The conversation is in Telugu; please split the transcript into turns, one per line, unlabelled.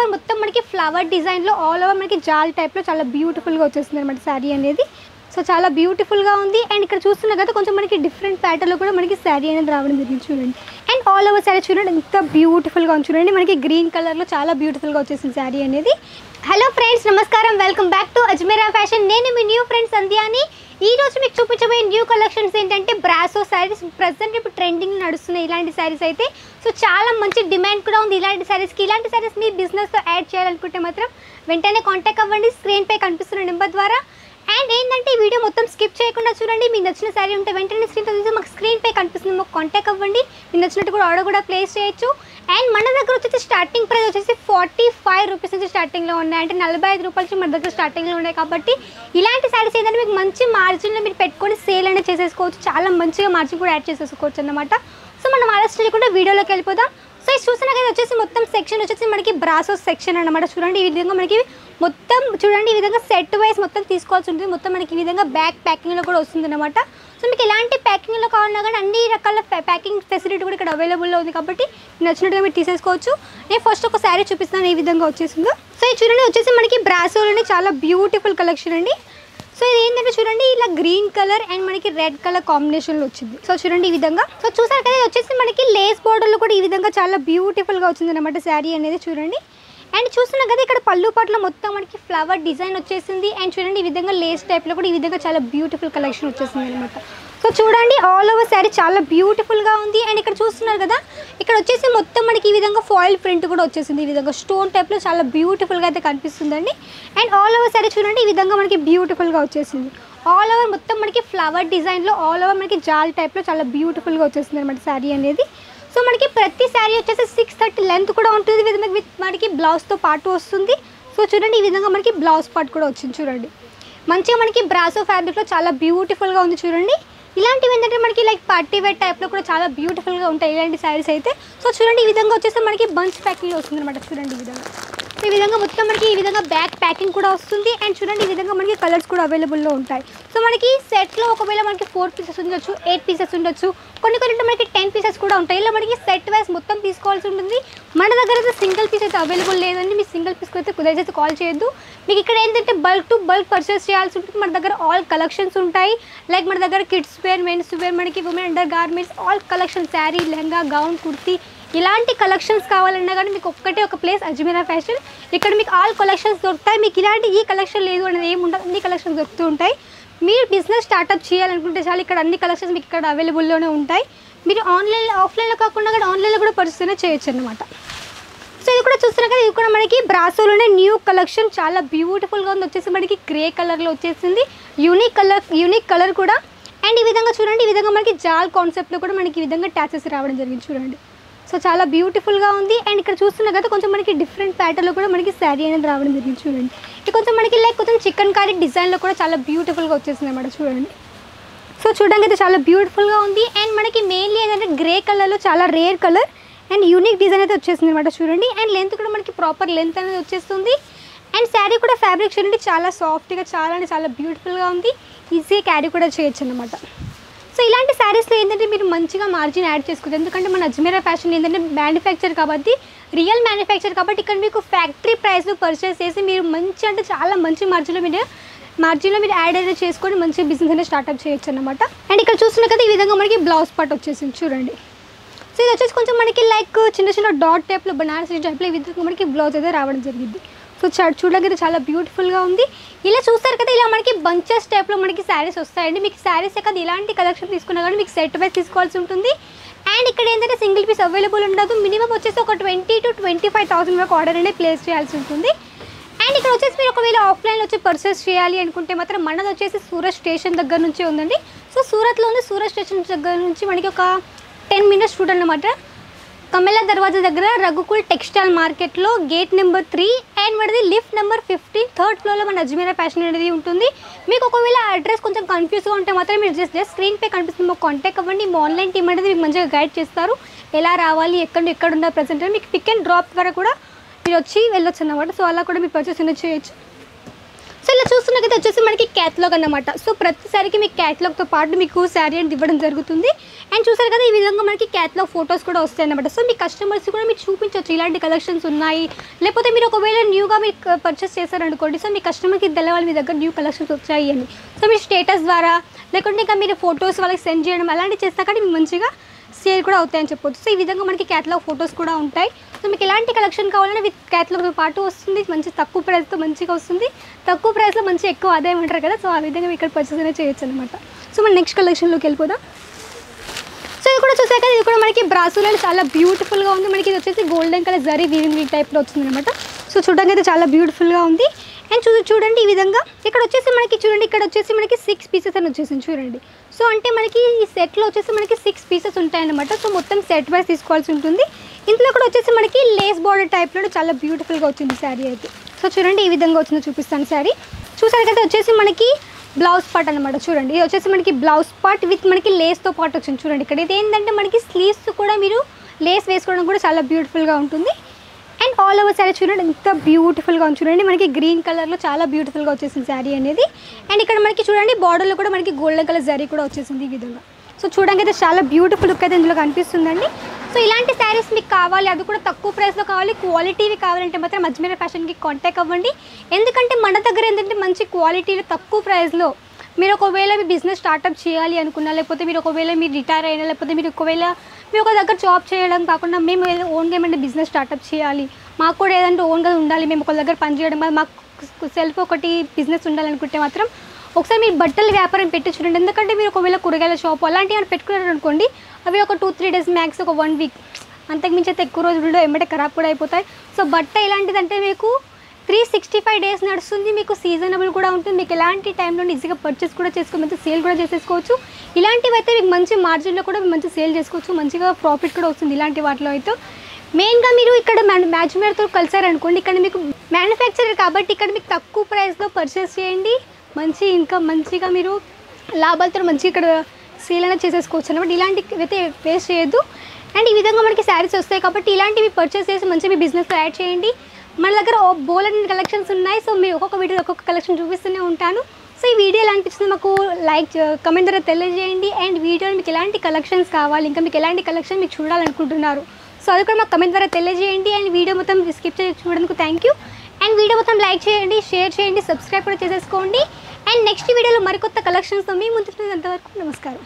ఓవర్ మొత్తం మనకి ఫ్లవర్ డిజైన్లో ఆల్ ఓవర్ మనకి జాల్ టైప్లో చాలా బ్యూటిఫుల్గా వచ్చేస్తుంది అనమాట శారీ అనేది. సో చాలా బ్యూటిఫుల్గా ఉంది. అండ్ ఇక్కడ చూస్తున్నా కదా కొంచెం మనకి డిఫరెంట్ ప్యాటర్న్లో కూడా మనకి శారీ అనేది రావడం జరిగింది చూడండి. అండ్ ఆల్ ఓవర్ శారీ చూడండి ఎంత బ్యూటిఫుల్గా ఉంది చూడండి. మనకి గ్రీన్ కలర్లో చాలా బ్యూటిఫుల్గా వచ్చేసింది శారీ అనేది. హలో ఫ్రెండ్స్, నమస్కారం, welcome back to Ajmeera fashion. నేను మీ న్యూ ఫ్రెండ్ సంధ్యాని. ఈ రోజు మీకు చూపించబోయే న్యూ కలెక్షన్స్ ఏంటంటే బ్రాసో శారీస్. ప్రజెంట్ ఇప్పుడు ట్రెండింగ్ నడుస్తున్నాయి ఇలాంటి శారీస్ అయితే. సో చాలా మంచి డిమాండ్ కూడా ఉంది ఇలాంటి శారీస్కి. ఇలాంటి శారీస్ మీ బిజినెస్తో యాడ్ చేయాలనుకుంటే మాత్రం వెంటనే కాంటాక్ట్ అవ్వండి స్క్రీన్పై కనిపిస్తున్న నెంబర్ ద్వారా. అండ్ ఏంటంటే ఈ వీడియో మొత్తం స్కిప్ చేయకుండా చూడండి. మీకు నచ్చిన శారీ ఉంటే వెంటనే స్క్రీన్తో చూసి మాకు స్క్రీన్పై కనిపిస్తుంది, మాకు కాంటాక్ట్ అవ్వండి. మీకు నచ్చినట్టు కూడా ఆర్డర్ కూడా ప్లేస్ చేయొచ్చు. అండ్ మన దగ్గర వచ్చేసి స్టార్టింగ్ ప్రైస్ వచ్చేసి 45 రూపీస్ నుంచి స్టార్టింగ్లో ఉన్నాయి. అంటే 45 రూపాయల నుంచి మన దగ్గర స్టార్టింగ్లో ఉన్నాయి. కాబట్టి ఇలాంటి శారీస్ ఏంటంటే మీకు మంచి మార్జిన్లో మీరు పెట్టుకొని సేల్ అనేది చేసేసుకోవచ్చు. చాలా మంచిగా మార్జిన్ కూడా యాడ్ చేసేసుకోవచ్చు అన్నమాట. సో మనం ఆలోచన కూడా వీడియోలోకి వెళ్ళిపోదాం. సో ఇది చూసినా కదా వచ్చేసి మొత్తం సెక్షన్ వచ్చేసి మనకి బ్రాసో సెక్షన్ అన్నమాట. చూడండి ఈ విధంగా మనకి మొత్తం చూడండి ఈ విధంగా సెట్ వైజ్ మొత్తం తీసుకోవాల్సి ఉంటుంది. మొత్తం మనకి ఈ విధంగా బ్యాక్ ప్యాకింగ్లో కూడా వస్తుంది అనమాట. సో మీకు ఎలాంటి ప్యాకింగ్లో కావాలన్నా కానీ అన్ని రకాల ప్యాకింగ్ ఫెసిలిటీ కూడా ఇక్కడ అవైలబుల్లో ఉంది. కాబట్టి నచ్చినట్టుగా మీరు తీసేసుకోవచ్చు. నేను ఫస్ట్ ఒక శారీ చూపిస్తాను ఏ విధంగా వచ్చేసిందో. సో ఇది చూడండి వచ్చేసి మనకి బ్రాసోలోనే చాలా బ్యూటిఫుల్ కలెక్షన్ అండి. సో ఇది ఏంటంటే చూడండి ఇలా గ్రీన్ కలర్ అండ్ మనకి రెడ్ కలర్ కాంబినేషన్లో వచ్చింది. సో చూడండి ఈ విధంగా. సో చూసారు కదా వచ్చేసి మనకి లేస్ బోర్డర్లో కూడా ఈ విధంగా చాలా బ్యూటిఫుల్గా వచ్చింది అనమాట శారీ అనేది చూడండి. అండ్ చూస్తున్నాం కదా ఇక్కడ పళ్ళు పట్ల మొత్తం మనకి ఫ్లవర్ డిజైన్ వచ్చేసింది. అండ్ చూడండి ఈ విధంగా లేస్ టైప్లో కూడా ఈ విధంగా చాలా బ్యూటిఫుల్ కలెక్షన్ వచ్చేసింది అనమాట. సో చూడండి ఆల్ ఓవర్ శారీ చాలా బ్యూటిఫుల్గా ఉంది. అండ్ ఇక్కడ చూస్తున్నారు కదా ఇక్కడ వచ్చేసి మొత్తం మనకి ఈ విధంగా ఫాయిల్ ప్రింట్ కూడా వచ్చేసింది. ఈ విధంగా స్టోన్ టైప్లో చాలా బ్యూటిఫుల్గా అయితే కనిపిస్తుందండి. అండ్ ఆల్ ఓవర్ శారీ చూడండి ఈ విధంగా మనకి బ్యూటిఫుల్గా వచ్చేసింది. ఆల్ ఓవర్ మొత్తం మనకి ఫ్లవర్ డిజైన్లో ఆల్ ఓవర్ మనకి జాల్ టైప్లో చాలా బ్యూటిఫుల్గా వచ్చేసింది అనమాట శారీ అనేది. సో మనకి ప్రతి శారీ వచ్చేసి 630 లెంత్ కూడా ఉంటుంది. విత్ మనకి బ్లౌజ్తో పాటు వస్తుంది. సో చూడండి ఈ విధంగా మనకి బ్లౌజ్ పార్ట్ కూడా వచ్చింది చూడండి. మంచిగా మనకి బ్రాసో ఫ్యాబ్రిక్లో చాలా బ్యూటిఫుల్గా ఉంది చూడండి. ఇలాంటివి ఏంటంటే మనకి లైక్ పార్టీ వేర్ టైప్లో కూడా చాలా బ్యూటిఫుల్గా ఉంటాయి ఇలాంటి శారీస్ అయితే. సో చూడండి ఈ విధంగా వచ్చేసి మనకి బంచ్ ప్యాకింగ్లో వస్తుంది అనమాట. చూడండి ఈ విధంగా. సో ఈ విధంగా మొత్తం మనకి ఈ విధంగా బ్యాక్ ప్యాకింగ్ కూడా వస్తుంది. అండ్ చూడండి ఈ విధంగా మనకి కలర్స్ కూడా అవైలబుల్లో ఉంటాయి. సో మనకి సెట్లో ఒకవేళ మనకి 4 పీసెస్ ఉండొచ్చు, 8 పీసెస్ ఉండొచ్చు, కొన్ని మనకి 10 పీసెస్ కూడా ఉంటాయి. ఇలా మనకి సెట్ వైజ్ మొత్తం తీసుకోవాల్సి ఉంటుంది. మన దగ్గర అయితే సింగిల్ పీస్ అయితే అవైలబుల్ లేదండి. మీ సింగిల్ పీస్కి అయితే కుదరైతే కాల్ చేయొద్దు. మీకు ఇక్కడ ఏంటంటే బల్క్ టు బల్క్ పర్చేస్ చేయాల్సి ఉంటుంది. మన దగ్గర ఆల్ కలెక్షన్స్ ఉంటాయి. లైక్ మన దగ్గర కిడ్స్ వేర్, మెన్స్ వేర్, మనకి women under garments all collection, sari, lehenga, gown, kurti ఇలాంటి కలెక్షన్స్ కావాలన్నా కానీ మీకు ఒక్కటే ఒక ప్లేస్ అజ్మీరా ఫ్యాషన్. ఇక్కడ మీకు ఆల్ కలెక్షన్స్ దొరుకుతాయి. మీకు ఇలాంటి ఈ కలెక్షన్ లేదు అనేది ఏమి ఉండదు, అన్ని కలెక్షన్స్ దొరుకుతూ ఉంటాయి. మీరు బిజినెస్ స్టార్ట్అప్ చేయాలనుకుంటే చాలా ఇక్కడ అన్ని కలెక్షన్స్ మీకు ఇక్కడ అవైలబుల్లోనే ఉంటాయి. మీరు ఆన్లైన్లో ఆఫ్లైన్లో కాకుండా కూడా ఆన్లైన్లో కూడా పర్చేస్ చేయొచ్చు అనమాట. సో ఇది కూడా చూస్తున్నారు కదా ఇది కూడా మనకి బ్రాసోలోనే న్యూ కలెక్షన్ చాలా బ్యూటిఫుల్గా ఉంది. వచ్చేసి మనకి గ్రే కలర్లో వచ్చేసింది. యూనిక్ కలర్ కూడా. అండ్ ఈ విధంగా చూడండి ఈ విధంగా మనకి జాల్ కాన్సెప్ట్లో కూడా మనకి ఈ విధంగా ట్యాచెస్ రావడం జరిగింది చూడండి. సో చాలా బ్యూటిఫుల్గా ఉంది. అండ్ ఇక్కడ చూస్తున్నా కదా కొంచెం మనకి డిఫరెంట్ ప్యాటర్న్లో కూడా మనకి శారీ అనేది రావడం జరిగింది చూడండి. ఇది కొంచెం మనకి లైక్ కొంచెం చికెన్ కర్రీ డిజైన్లో కూడా చాలా బ్యూటిఫుల్గా వచ్చేసింది అనమాట చూడండి. సో చూడడానికి అయితే చాలా బ్యూటిఫుల్గా ఉంది. అండ్ మనకి మెయిన్లీ ఏంటంటే గ్రే కలర్లో చాలా rare colour and unique design అయితే వచ్చేసింది అనమాట చూడండి. అండ్ లెంత్ కూడా మనకి ప్రాపర్ లెంత్ అనేది వచ్చేస్తుంది. అండ్ శారీ కూడా ఫ్యాబ్రిక్ చూడండి చాలా సాఫ్ట్గా చాలా అంటే చాలా బ్యూటిఫుల్గా ఉంది. ఈజీగా క్యారీ కూడా చేయొచ్చు అనమాట. సో ఇలాంటి శారీస్లో ఏంటంటే మీరు మంచిగా మార్జిన్ యాడ్ చేసుకోవచ్చు. ఎందుకంటే మన అజ్మీరా ఫ్యాషన్ ఏంటంటే మ్యానుఫ్యాక్చర్ కాబట్టి రియల్ మ్యానుఫ్యాక్చర్ కాబట్టి ఇక్కడ మీకు ఫ్యాక్టరీ ప్రైస్లో పర్చేస్ చేసి మీరు మంచి అంటే చాలా మంచి మార్జిన్లో మీరు యాడ్ అనేది చేసుకొని మంచి బిజినెస్ అనేది స్టార్ట్అప్ చేయొచ్చు అనమాట. అండ్ ఇక్కడ చూస్తున్నా కదా ఈ విధంగా మనకి బ్లౌజ్ పార్ట్ వచ్చేసింది చూడండి. సో ఇది వచ్చేసి కొంచెం మనకి లైక్ చిన్న డాట్ టైప్లో బనారసి టైప్లో ఈ విధంగా మనకి బ్లౌజ్ అయితే రావడం జరిగింది. సో చూడడానికి అయితే చాలా బ్యూటిఫుల్గా ఉంది. ఇలా చూస్తారు కదా ఇలా మనకి బంచెస్ టైప్లో మనకి శారీస్ వస్తాయండి. మీకు శారీసే కదా ఇలాంటి కలెక్షన్ తీసుకున్నా కానీ మీకు సెట్ వైజ్ తీసుకోవాల్సి ఉంటుంది. అండ్ ఇక్కడ ఏంటంటే సింగిల్ పీస్ అవైలబుల్ ఉండదు. మినిమం వచ్చేసి ఒక 20,000 to 25,000 వరకు ఆర్డర్ అనేది ప్లేస్ చేయాల్సి ఉంటుంది. అండ్ ఇక్కడ వచ్చేసి మీరు ఒకవేళ ఆఫ్లైన్లో వచ్చి పర్చేస్ చేయాలి అనుకుంటే మాత్రం మనది వచ్చేసి సూరత్ స్టేషన్ దగ్గర నుంచి ఉందండి. సో సూరత్లో ఉంది. సూరత్ స్టేషన్ దగ్గర నుంచి మనకి ఒక 10 minutes రూట్ అన్నమాట. కమెలా దర్వాజా దగ్గర రఘుకుల్ టెక్స్టైల్ మార్కెట్లో గేట్ నెంబర్ 3 అండ్ మనది లిఫ్ట్ నెంబర్ 15 థర్డ్ ఫ్లోర్లో మన అజ్మీరా ఫ్యాషన్ అనేది ఉంటుంది. మీకు ఒకవేళ అడ్రస్ కొంచెం కన్ఫ్యూజ్గా ఉంటే మాత్రం మీరు జస్ట్ స్క్రీన్పై కనిపిస్తుంది మాకు కాంటాక్ట్ అవ్వండి. మా ఆన్లైన్ టీమ్ అనేది మీకు మంచిగా గైడ్ చేస్తారు. ఎలా రావాలి ఎక్కడ ఉందా ప్రజెంట్ మీకు పిక్ అండ్ డ్రాప్ ద్వారా కూడా మీరు వచ్చి వెళ్ళొచ్చు అన్నమాట. సో అలా కూడా మీరు పర్చేస్ అనేది చేయొచ్చు. సో ఇలా చూస్తున్నకైతే వచ్చేసి మనకి క్యాటలాగ్ అన్నమాట. సో ప్రతిసారికి మీకు క్యాటలాగ్తో పాటు మీకు శారీ అనేది ఇవ్వడం జరుగుతుంది. అండ్ చూసారు కదా ఈ విధంగా మనకి క్యాట్లాగ్ ఫొటోస్ కూడా వస్తాయి అన్నమాట. సో మీ కస్టమర్స్ కూడా మీరు చూపించవచ్చు ఇలాంటి కలెక్షన్స్ ఉన్నాయి, లేకపోతే మీరు ఒకవేళ న్యూగా మీరు పర్చేస్ చేశారనుకోండి, సో మీ కస్టమర్కి తెలవాలి మీ దగ్గర న్యూ కలెక్షన్స్ వచ్చాయి అని. సో మీరు స్టేటస్ ద్వారా లేకుంటే ఇంకా మీరు ఫొటోస్ వాళ్ళకి సెండ్ చేయడం అలాంటివి చేస్తా కానీ మీకు మంచిగా సేల్ కూడా అవుతాయని చెప్పొచ్చు. సో ఈ విధంగా మనకి క్యాట్లాగ్ ఫొటోస్ కూడా ఉంటాయి. సో మీకు ఎలాంటి కలెక్షన్ కావాలన్నా విత్ క్యాట్లాగ్తో పాటు వస్తుంది, మంచి తక్కువ ప్రైస్తో మంచిగా వస్తుంది, తక్కువ ప్రైస్లో మంచి ఎక్కువ ఆదాయం అంటారు కదా. సో ఆ విధంగా ఇక్కడ పర్చేస్ అనేది చేయొచ్చు అనమాట. సో మన నెక్స్ట్ కలెక్షన్లోకి వెళ్ళిపోదాం. సో ఇది కూడా చూసాక ఇది కూడా మనకి బ్రాసులలో చాలా బ్యూటిఫుల్గా ఉంది. మనకి ఇది వచ్చేసి గోల్డెన్ కలర్ జరీ వీవింగ్ టైప్లో వచ్చింది అనమాట. సో చూడడానికి అయితే చాలా బ్యూటిఫుల్గా ఉంది. అండ్ చూడండి ఈ విధంగా ఇక్కడ వచ్చేసి మనకి చూడండి, ఇక్కడ వచ్చేసి మనకి 6 పీసెస్ అని వచ్చేసింది చూడండి. సో అంటే మనకి ఈ సెట్లో వచ్చేసి మనకి 6 పీసెస్ ఉంటాయన్నమాట. సో మొత్తం సెట్ వైజ్ తీసుకోవాల్సి ఉంటుంది. ఇంట్లో కూడా వచ్చేసి మనకి లేస్ బార్డర్ టైప్లో చాలా బ్యూటిఫుల్గా వచ్చింది శారీ అయితే. సో చూడండి ఈ విధంగా వచ్చిందో చూపిస్తాను శారీ. చూసారు కదా వచ్చేసి మనకి బ్లౌజ్ పార్ట్ అనమాట. చూడండి ఇది వచ్చేసి మనకి బ్లౌజ్ పార్ట్ విత్ మనకి లేస్తో పాటు వచ్చింది చూడండి. ఇక్కడ ఇది ఏంటంటే మనకి స్లీవ్స్ కూడా మీరు లేస్ వేసుకోవడం కూడా చాలా బ్యూటిఫుల్గా ఉంటుంది. అండ్ ఆల్ ఓవర్ శారీ చూడండి ఎంత బ్యూటిఫుల్గా ఉంది చూడండి. మనకి గ్రీన్ కలర్లో చాలా బ్యూటిఫుల్గా వచ్చేసింది శారీ అనేది. అండ్ ఇక్కడ మనకి చూడండి బార్డర్లో కూడా మనకి గోల్డెన్ కలర్ జరీ కూడా వచ్చేసింది ఈ విధంగా. సో చూడడానికి అయితే చాలా బ్యూటిఫుల్ లుక్ అయితే ఇందులో కనిపిస్తుందండి. సో ఇలాంటి శారీస్ మీకు కావాలి, అది కూడా తక్కువ ప్రైస్లో కావాలి, క్వాలిటీవి కావాలంటే మాత్రం అజ్మీరా ఫ్యాషన్కి కాంటాక్ట్ అవ్వండి. ఎందుకంటే మన దగ్గర ఏంటంటే మంచి క్వాలిటీలో తక్కువ ప్రైస్లో మీరు ఒకవేళ మీ బిజినెస్ స్టార్ట్అప్ చేయాలి అనుకున్నా, లేకపోతే మీరు ఒకవేళ మీరు రిటైర్ అయినా, లేకపోతే మీరు ఒకవేళ మీరు ఒక దగ్గర జాబ్ చేయడం కాకుండా మేము ఓన్గా ఏమంటే బిజినెస్ స్టార్ట్అప్ చేయాలి, మాకు కూడా ఏదంటే ఓన్గా ఉండాలి, మేము ఒక దగ్గర పని చేయడం మాకు సెల్ఫ్ ఒకటి బిజినెస్ ఉండాలనుకుంటే మాత్రం ఒకసారి మీరు బట్టల వ్యాపారం పెట్టి చూడండి. ఎందుకంటే మీరు ఒకవేళ కూరగాయల షాప్ అలాంటివి ఏమైనా పెట్టుకున్నారు అనుకోండి, అవి ఒక 2-3 డేస్ మ్యాక్స్ ఒక 1 వీక్ అంతకుమించి అయితే ఎక్కువ రోజుల్లో ఏమంటే ఖరాబ్ కూడా అయిపోతాయి. సో బట్ట ఇలాంటిదంటే మీకు 365 డేస్ నడుస్తుంది, మీకు సీజనబుల్ కూడా ఉంటుంది, మీకు ఎలాంటి టైంలో ఈజీగా పర్చేస్ కూడా చేసుకోవచ్చు, మంచి సేల్ కూడా చేసేసుకోవచ్చు. ఇలాంటివి అయితే మీకు మంచి మార్జిన్లో కూడా మంచి సేల్ చేసుకోవచ్చు, మంచిగా ప్రాఫిట్ కూడా వస్తుంది ఇలాంటి వాటిలో అయితే. మెయిన్గా మీరు ఇక్కడ మ్యాచ్మేర్తో కలిసారనుకోండి, ఇక్కడ మీకు మ్యానుఫ్యాక్చరర్ కాబట్టి ఇక్కడ మీకు తక్కువ ప్రైస్లో పర్చేస్ చేయండి, మంచి ఇంకా మంచిగా మీరు లాభాలతో మంచిగా ఇక్కడ సేల్ అనేది చేసేసుకోవచ్చు అనమాట. ఇలాంటివి అయితే వేస్ట్ చేయొద్దు. అండ్ ఈ విధంగా మనకి శారీస్ వస్తాయి కాబట్టి ఇలాంటివి పర్చేస్ చేసి మంచిగా మీ బిజినెస్లో యాడ్ చేయండి. మన దగ్గర బోలెడ్ కలెక్షన్స్ ఉన్నాయి. సో మీరు ఒక్కొక్క వీడియో ఒక్కొక్క కలెక్షన్ చూపిస్తూనే ఉంటాను. సో ఈ వీడియో ఎలా అనిపిస్తుంది మాకు కమెంట్ ద్వారా తెలియజేయండి. అండ్ వీడియోలో మీకు ఎలాంటి కలెక్షన్స్ కావాలి, ఇంకా మీకు ఎలాంటి కలెక్షన్ మీకు చూడాలనుకుంటున్నారు, సో అది కూడా మాకు కమెంట్ ద్వారా తెలియజేయండి. అండ్ వీడియో మొత్తం స్కిప్ చేసి చూడడానికి థ్యాంక్ యూ. అండ్ వీడియో మొత్తం లైక్ చేయండి, షేర్ చేయండి, సబ్స్క్రైబ్ కూడా చేసేసుకోండి. అండ్ నెక్స్ట్ వీడియోలో మరికొత్త కలెక్షన్స్తో మీ ముందుకు అంతవరకు నమస్కారం.